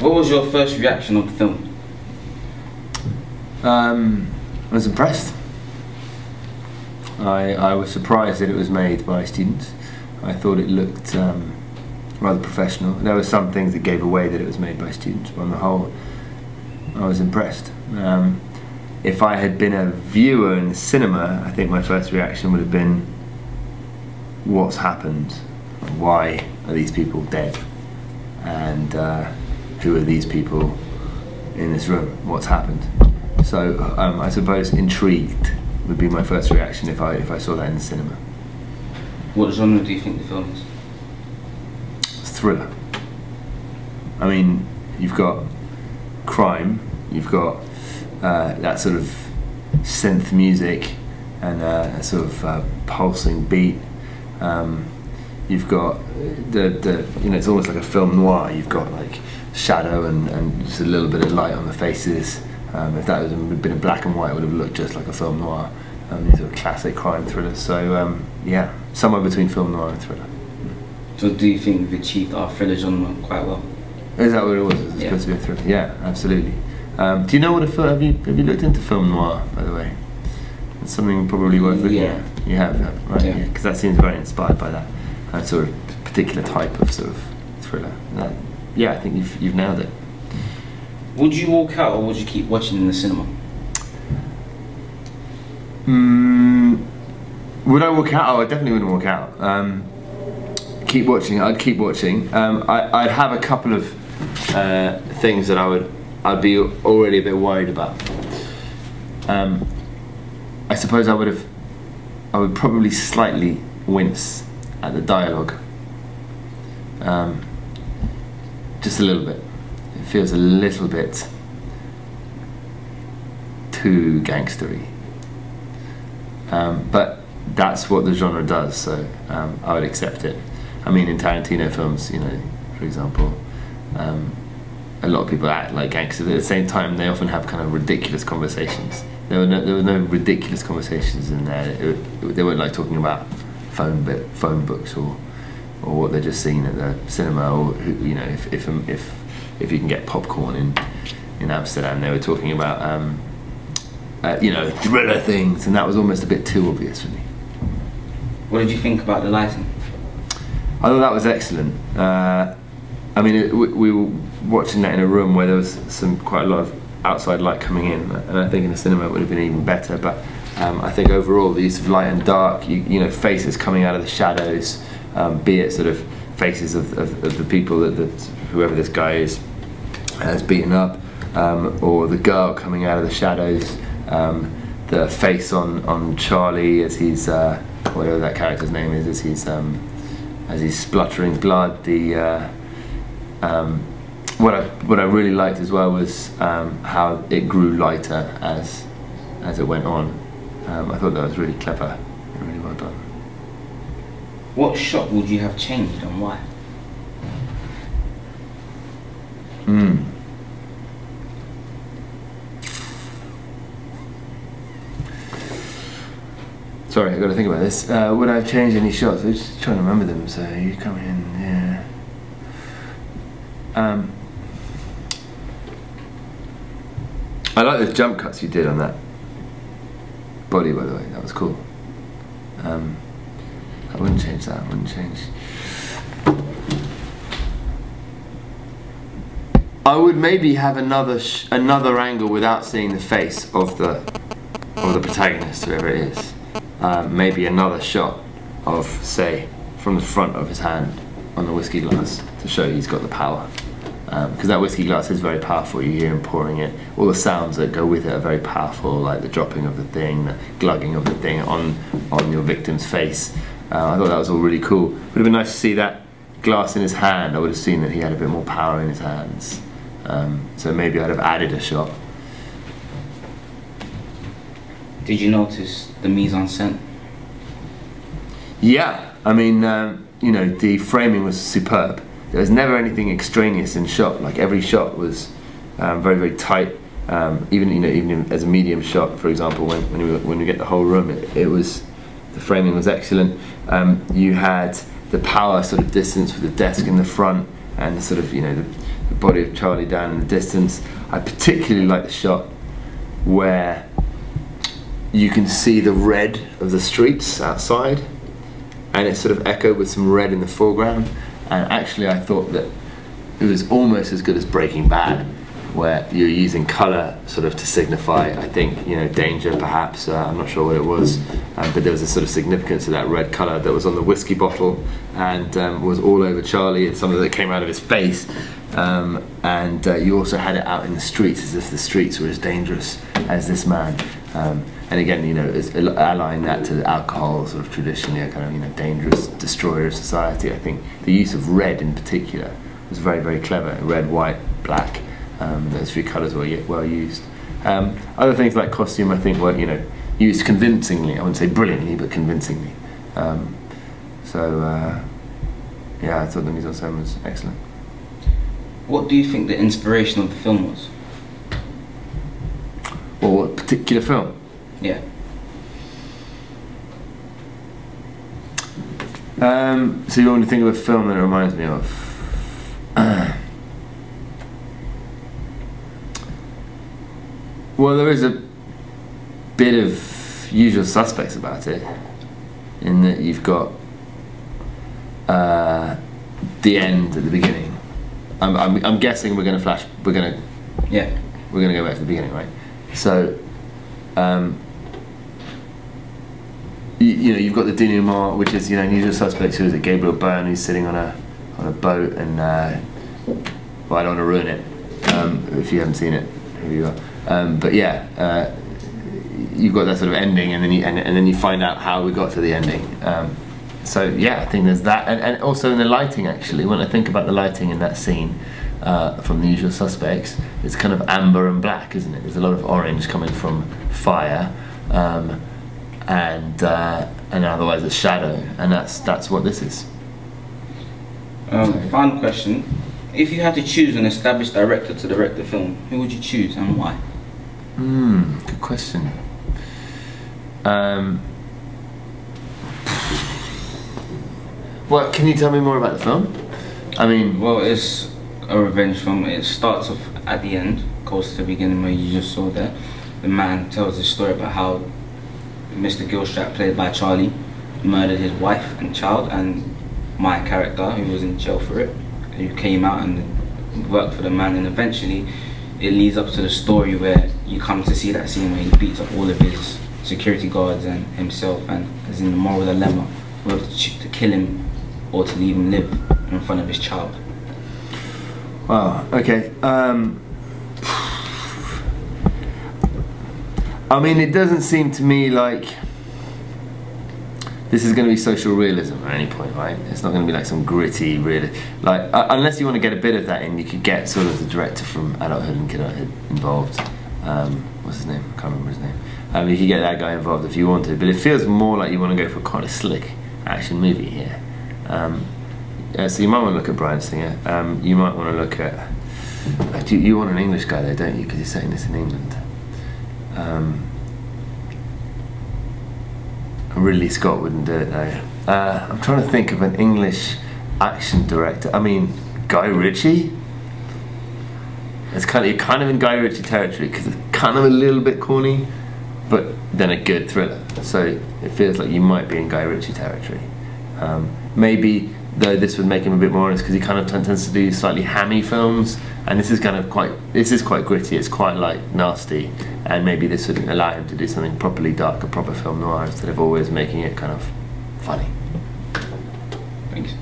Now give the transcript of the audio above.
What was your first reaction of the film? I was impressed. I was surprised that it was made by students. I thought it looked rather professional. There were some things that gave away that it was made by students, but on the whole, I was impressed. If I had been a viewer in the cinema, I think my first reaction would have been, what's happened? Why are these people dead? And who are these people in this room? What's happened? So I suppose intrigued would be my first reaction if I saw that in the cinema. What genre do you think the film is? Thriller. I mean, you've got crime, you've got that sort of synth music and a sort of pulsing beat. You've got the it's almost like a film noir. You've got like shadow and just a little bit of light on the faces. If that had been in black and white, it would have looked just like a film noir. These are classic crime thrillers. So yeah, somewhere between film noir and thriller. So do you think we've achieved our thriller genre quite well? Is that what it was? It's supposed to be a thriller. Yeah, absolutely. Do you know what have you looked into film noir, by the way? It's something probably worth looking at. You have, right? Yeah. Because that seems very inspired by that sort of particular type of sort of thriller. Yeah, I think you've nailed it. Would you walk out or would you keep watching in the cinema? Would I walk out? Oh, I definitely wouldn't walk out. Keep watching. I'd keep watching. I'd have a couple of things that I'd be already a bit worried about. I suppose I would probably slightly wince at the dialogue. Just a little bit. It feels a little bit too gangstery. But that's what the genre does, so I would accept it. I mean, in Tarantino films, for example, a lot of people act like gangsters. At the same time, they often have kind of ridiculous conversations. There were no ridiculous conversations in there. They weren't like talking about phone books or what they're just seeing at the cinema, or if you can get popcorn in Amsterdam. They were talking about thriller things, and that was almost a bit too obvious for me. What did you think about the lighting? I thought that was excellent. I mean, we were watching that in a room where there was quite a lot of outside light coming in, and I think in the cinema it would have been even better. But I think overall the use of light and dark, faces coming out of the shadows, be it sort of faces of the people that whoever this guy is has beaten up, or the girl coming out of the shadows, the face on Charlie as he's whatever that character's name is, as he's spluttering blood. What I really liked as well was how it grew lighter as it went on. I thought that was really clever and really well done. What shot would you have changed and why? Sorry, I've got to think about this. Would I have changed any shots? I'm just trying to remember them, so you come in, yeah. I like those jump cuts you did on that body, by the way. That was cool. I wouldn't change that. I wouldn't change. I would maybe have another angle without seeing the face of the protagonist, whoever it is. Maybe another shot of, say, from the front of his hand on the whiskey glass to show he's got the power. Because that whiskey glass is very powerful. You hear him pouring it. All the sounds that go with it are very powerful, like the dropping of the thing, the glugging of the thing on your victim's face. I thought that was all really cool. Would have been nice to see that glass in his hand. I would have seen that he had a bit more power in his hands. So maybe I'd have added a shot. Did you notice the mise-en-scène? Yeah, I mean, the framing was superb. There was never anything extraneous in shot. Like every shot was very, very tight. Even as a medium shot, for example, when we get the whole room, the framing was excellent. You had the power sort of distance with the desk in the front, and the sort of, you know, the body of Charlie down in the distance. I particularly like the shot where you can see the red of the streets outside, and it's sort of echoed with some red in the foreground. And actually I thought that it was almost as good as Breaking Bad, where you're using colour sort of to signify, I think, you know, danger perhaps, I'm not sure what it was, but there was a sort of significance to that red colour that was on the whiskey bottle and was all over Charlie, and some of it came out of his face, and you also had it out in the streets as if the streets were as dangerous as this man. And again, you know, allying that to the alcohol sort of traditionally a kind of, you know, dangerous destroyer of society. I think the use of red in particular was very, very clever. Red, white, black. Those three colours were well used. Other things like costume, I think, were, you know, used convincingly. I wouldn't say brilliantly, but convincingly. Yeah, I thought the mise en scène was excellent. What do you think the inspiration of the film was? Or what particular film? Yeah. So you want to think of a film that it reminds me of? Well, there is a bit of Usual Suspects about it, in that you've got the end at the beginning. I'm guessing we're going to flash. We're going to go back to the beginning, right? So, you know, you've got the denouement, which is, you know, Usual Suspects. Who is it? Gabriel Byrne, who's sitting on a boat, and well, I don't want to ruin it if you haven't seen it. Here you are. But yeah, you've got that sort of ending, and then you find out how we got to the ending. So yeah, I think there's that, and also in the lighting. Actually, when I think about the lighting in that scene from The Usual Suspects, it's kind of amber and black, isn't it? There's a lot of orange coming from fire, and otherwise it's shadow, and that's what this is. Final question: if you had to choose an established director to direct the film, who would you choose and why? Good question. Well, can you tell me more about the film? I mean, well, it's a revenge film. It starts off at the end, goes to the beginning where you just saw there. The man tells the story about how Mr. Gilstrap, played by Charlie, murdered his wife and child, and my character, who was in jail for it, who came out and worked for the man, and eventually it leads up to the story where you come to see that scene where he beats up all of his security guards and himself, and is in the moral dilemma whether to kill him or to leave him live in front of his child. Wow, okay. I mean, it doesn't seem to me like this is going to be social realism at any point, right? It's not going to be like some gritty, like unless you want to get a bit of that in, you could get sort of the director from Adulthood and Kidulthood involved. What's his name? I can't remember his name. You could get that guy involved if you wanted, but it feels more like you want to go for quite a slick action movie here. So you might want to look at Bryan Singer. You might want to look at. You want an English guy though, don't you? Because you're setting this in England. Ridley Scott wouldn't do it though. I'm trying to think of an English action director. I mean, Guy Ritchie. It's you're kind of in Guy Ritchie territory because it's kind of a little bit corny, but then a good thriller. So it feels like you might be in Guy Ritchie territory. Maybe though this would make him a bit more honest because he kind of tends to do slightly hammy films, and this is quite gritty. It's quite like nasty, and maybe this would allow him to do something properly dark, a proper film noir, instead of always making it kind of funny. Thanks.